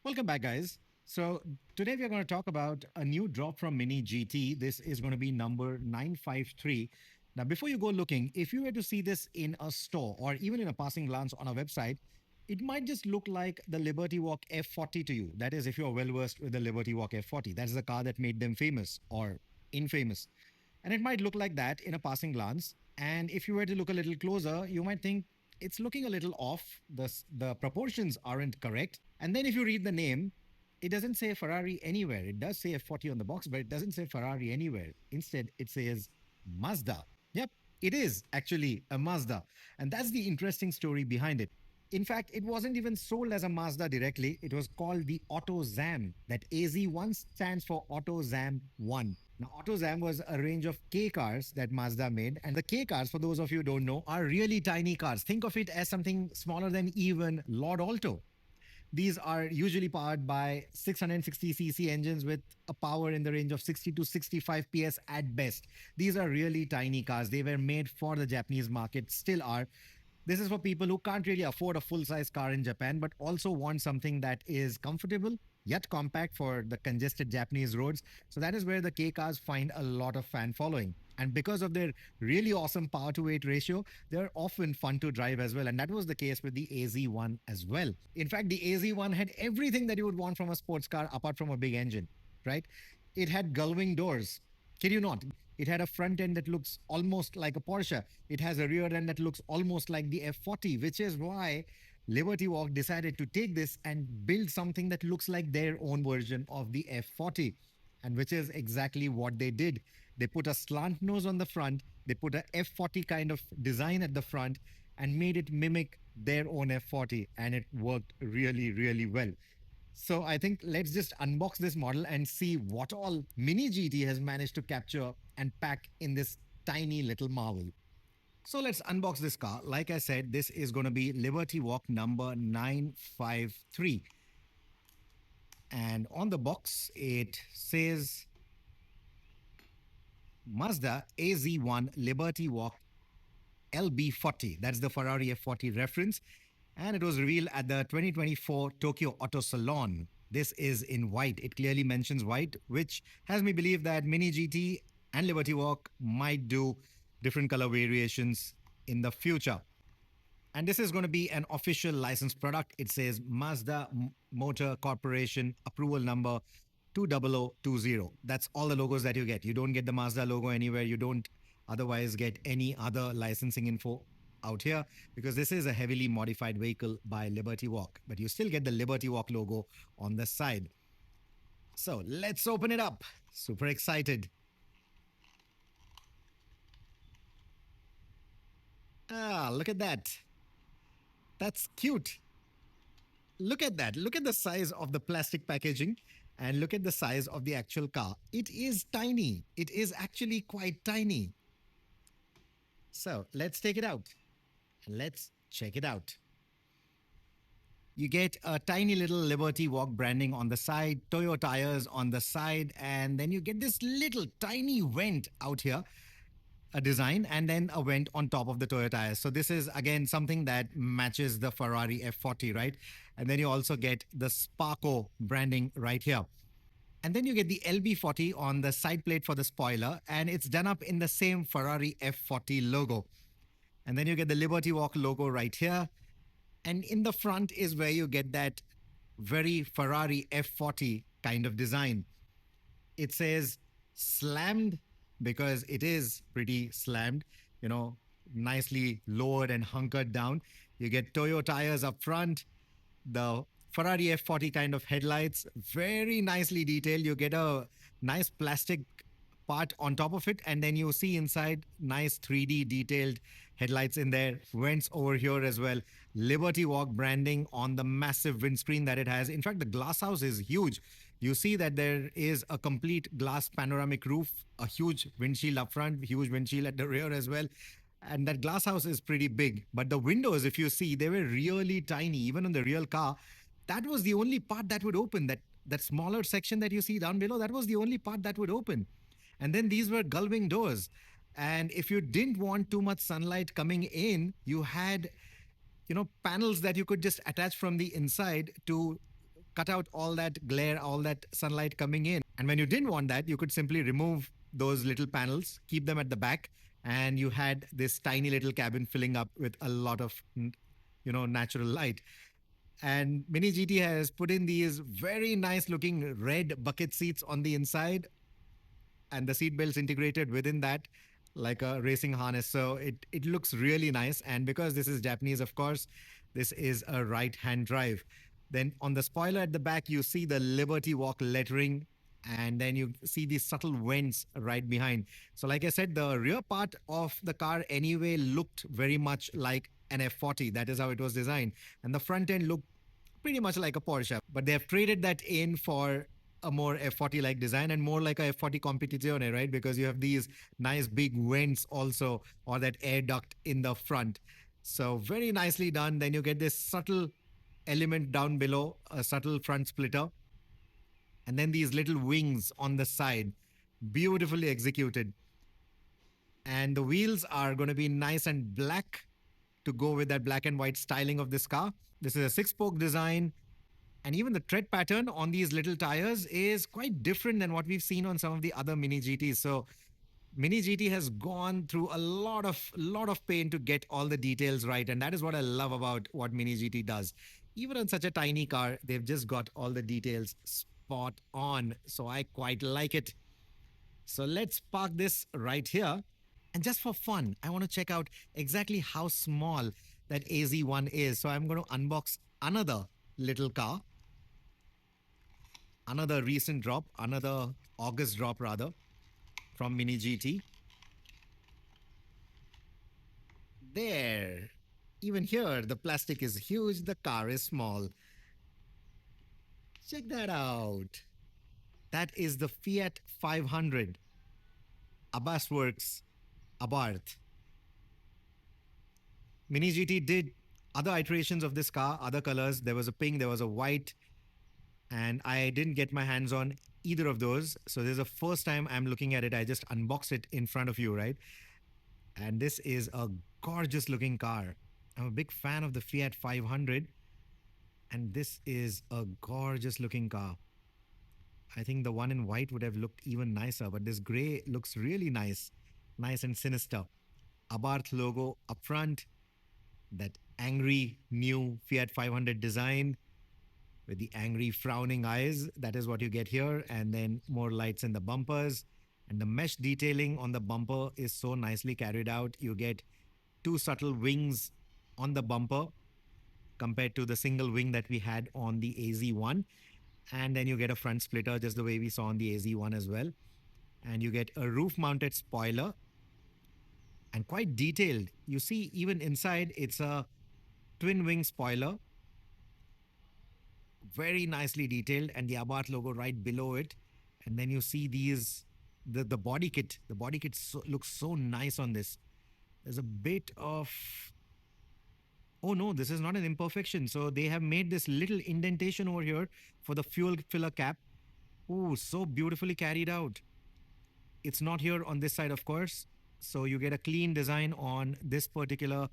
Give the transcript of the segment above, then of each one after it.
Welcome back, guys. So, today we are going to talk about a new drop from Mini GT. This is going to be number 953. Now, before you go looking, if you were to see this in a store or even in a passing glance on a website, it might just look like the Liberty Walk F40 to you. That is, if you're well versed with the Liberty Walk F40, that's the car that made them famous or infamous. And it might look like that in a passing glance. And if you were to look a little closer, you might think it's looking a little off. The proportions aren't correct. And then if you read the name, it doesn't say Ferrari anywhere. It does say F40 on the box, but it doesn't say Ferrari anywhere. Instead, it says Mazda. Yep, it is actually a Mazda. And that's the interesting story behind it. In fact, it wasn't even sold as a Mazda directly. It was called the Autozam. That AZ-1 stands for Autozam 1. Now, Autozam was a range of K cars that Mazda made. And the K cars, for those of you who don't know, are really tiny cars. Think of it as something smaller than even Lord Alto. These are usually powered by 660cc engines with a power in the range of 60 to 65 PS at best. These are really tiny cars. They were made for the Japanese market, still are. This is for people who can't really afford a full-size car in Japan, but also want something that is comfortable yet compact for the congested Japanese roads. So that is where the K cars find a lot of fan following. And because of their really awesome power to weight ratio, they're often fun to drive as well. And that was the case with the AZ-1 as well. In fact, the AZ-1 had everything that you would want from a sports car apart from a big engine, right? It had gullwing doors. Kid you not. It had a front end that looks almost like a Porsche. It has a rear end that looks almost like the F40, which is why Liberty Walk decided to take this and build something that looks like their own version of the F40, and which is exactly what they did. They put a slant nose on the front, they put a F40 kind of design at the front, and made it mimic their own F40, and it worked really, really well. So I think let's just unbox this model and see what all Mini GT has managed to capture and pack in this tiny little marvel. So let's unbox this car. Like I said, this is going to be Liberty Walk number 953. And on the box, it says Mazda AZ-1 Liberty Walk LB40. That's the Ferrari F40 reference. And it was revealed at the 2024 Tokyo Auto Salon. This is in white. It clearly mentions white, which has me believe that Mini GT and Liberty Walk might do different color variations in the future. And this is going to be an official licensed product. It says Mazda Motor Corporation approval number 20020. That's all the logos that you get. You don't get the Mazda logo anywhere. You don't otherwise get any other licensing info out here because this is a heavily modified vehicle by Liberty Walk, but you still get the Liberty Walk logo on the side. So let's open it up. Super excited. Ah, look at that. That's cute. Look at that. Look at the size of the plastic packaging and look at the size of the actual car. It is tiny. It is actually quite tiny. So let's take it out. Let's check it out. You get a tiny little Liberty Walk branding on the side, Toyo tires on the side, and then you get this little tiny vent out here, a design, and then a vent on top of the Toyo tires. So this is, again, something that matches the Ferrari F40, right? And then you also get the Sparco branding right here. And then you get the LB40 on the side plate for the spoiler, and it's done up in the same Ferrari F40 logo. And then you get the Liberty Walk logo right here. And in the front is where you get that very Ferrari F40 kind of design. It says slammed because it is pretty slammed, you know, nicely lowered and hunkered down. You get Toyo tires up front, the Ferrari F40 kind of headlights, very nicely detailed. You get a nice plastic part on top of it, and then you see inside nice 3D detailed headlights in there, vents over here as well, Liberty Walk branding on the massive windscreen that it has. In fact, the glass house is huge. You see that there is a complete glass panoramic roof, a huge windshield up front, huge windshield at the rear as well. And that glass house is pretty big. But the windows, if you see, they were really tiny. Even on the real car, that was the only part that would open. That smaller section that you see down below, that was the only part that would open. And then these were gullwing doors. And if you didn't want too much sunlight coming in, you had, panels that you could just attach from the inside to cut out all that glare, all that sunlight coming in. And when you didn't want that, you could simply remove those little panels, keep them at the back, and you had this tiny little cabin filling up with a lot of, natural light. And Mini GT has put in these very nice looking red bucket seats on the inside, and the seat belts integrated within that like a racing harness. So it looks really nice. And because this is Japanese, of course, this is a right hand drive. Then on the spoiler at the back, you see the Liberty Walk lettering, and then you see these subtle vents right behind. So, like I said, the rear part of the car anyway looked very much like an F40. That is how it was designed. And the front end looked pretty much like a Porsche, but they have traded that in for a more F40 like design and more like a F40 Competizione, right? Because you have these nice big vents also, or that air duct in the front. So very nicely done. Then you get this subtle element down below, a subtle front splitter, and then these little wings on the side, beautifully executed. And the wheels are going to be nice and black to go with that black and white styling of this car. This is a six-spoke design, and even the tread pattern on these little tires is quite different than what we've seen on some of the other Mini GTs. So Mini GT has gone through a lot of pain to get all the details right, and that is what I love about what Mini GT does. Even on such a tiny car, they've just got all the details spot on. So I quite like it. So let's park this right here. And just for fun, I want to check out exactly how small that AZ-1 is. So I'm going to unbox another little car, another recent drop, another August drop rather, from Mini GT. There. Even here, the plastic is huge, the car is small. Check that out. That is the Fiat 500 Abbas Works Abarth. Mini GT did other iterations of this car, other colors. There was a pink, there was a white, and I didn't get my hands on either of those. So this is the first time I'm looking at it. I just unboxed it in front of you, right? And this is a gorgeous looking car. I'm a big fan of the Fiat 500, and this is a gorgeous looking car. I think the one in white would have looked even nicer, but this gray looks really nice, nice and sinister. Abarth logo up front, that angry new Fiat 500 design with the angry frowning eyes. That is what you get here. And then more lights in the bumpers. And the mesh detailing on the bumper is so nicely carried out. You get two subtle wings on the bumper compared to the single wing that we had on the AZ-1. And then you get a front splitter just the way we saw on the AZ-1 as well. And you get a roof mounted spoiler, and quite detailed. You see even inside it's a twin wing spoiler, very nicely detailed, and the Abarth logo right below it. And then you see these the body kit. The body kit looks so nice on this. There's a bit of, oh no, this is not an imperfection. So they have made this little indentation over here for the fuel filler cap. Oh, so beautifully carried out. It's not here on this side, of course. So you get a clean design on this particular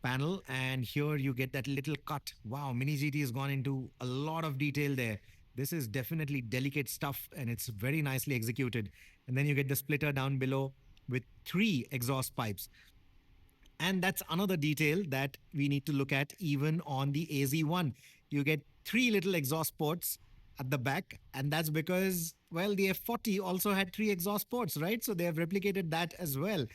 panel, and here you get that little cut. Wow, Mini GT has gone into a lot of detail there. This is definitely delicate stuff, and it's very nicely executed. And then you get the splitter down below with 3 exhaust pipes. And that's another detail that we need to look at even on the AZ-1. You get 3 little exhaust ports at the back, and that's because, well, the F40 also had 3 exhaust ports, right? So they have replicated that as well.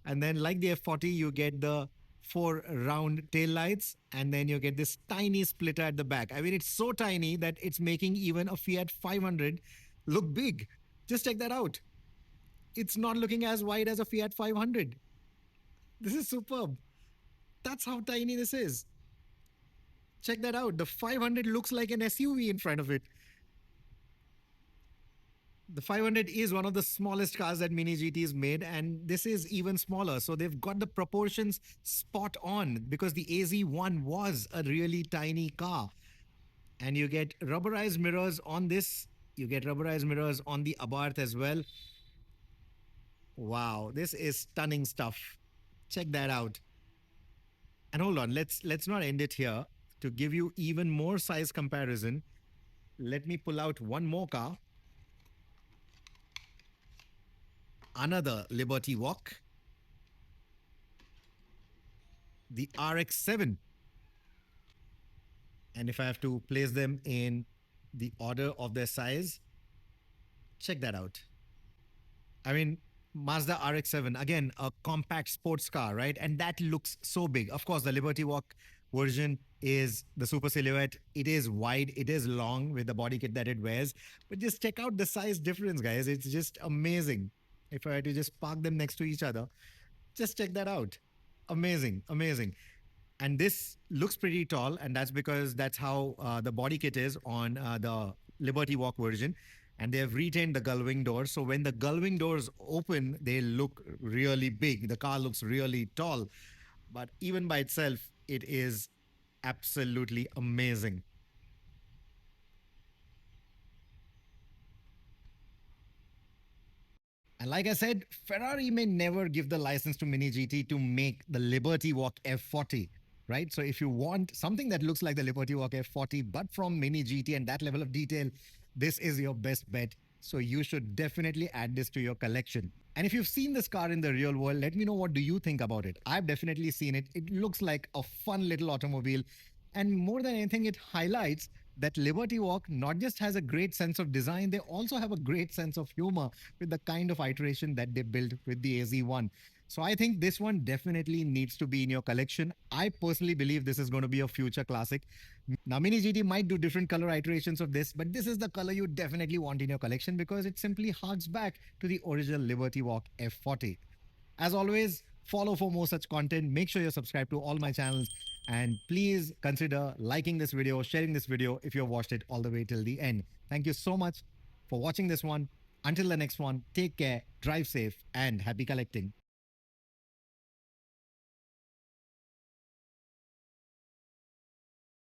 And then like the F40, you get the 4 round tail lights, and then you get this tiny splitter at the back. I mean, it's so tiny that it's making even a Fiat 500 look big. Just check that out. It's not looking as wide as a Fiat 500. This is superb. That's how tiny this is. Check that out. The 500 looks like an SUV in front of it. The 500 is one of the smallest cars that Mini GT has made, and this is even smaller. So they've got the proportions spot on, because the AZ-1 was a really tiny car. And you get rubberized mirrors on this. You get rubberized mirrors on the Abarth as well. Wow, this is stunning stuff. Check that out. And hold on, let's not end it here. To give you even more size comparison, let me pull out one more car, another Liberty Walk, the RX-7. And if I have to place them in the order of their size, check that out. I mean, Mazda RX-7, again, a compact sports car, right? And that looks so big. Of course, the Liberty Walk version is the super silhouette. It is wide, it is long with the body kit that it wears. But just check out the size difference, guys. It's just amazing. If I had to just park them next to each other, just check that out. Amazing, amazing. And this looks pretty tall, and that's because that's how the body kit is on the Liberty Walk version. And they have retained the gull-wing doors. So when the gull-wing doors open, they look really big. The car looks really tall. But even by itself, it is absolutely amazing. And like I said, Ferrari may never give the license to Mini GT to make the Liberty Walk F40, right? So if you want something that looks like the Liberty Walk F40, but from Mini GT and that level of detail, this is your best bet. So you should definitely add this to your collection. And if you've seen this car in the real world, let me know what do you think about it. I've definitely seen it. It looks like a fun little automobile. And more than anything, it highlights that Liberty Walk not just has a great sense of design, they also have a great sense of humor with the kind of iteration that they built with the AZ-1. So I think this one definitely needs to be in your collection. I personally believe this is going to be a future classic. Now, Mini GT might do different color iterations of this, but this is the color you definitely want in your collection because it simply harks back to the original Liberty Walk F40. As always, follow for more such content. Make sure you're subscribed to all my channels. And please consider liking this video, sharing this video if you've watched it all the way till the end. Thank you so much for watching this one. Until the next one, take care, drive safe, and happy collecting.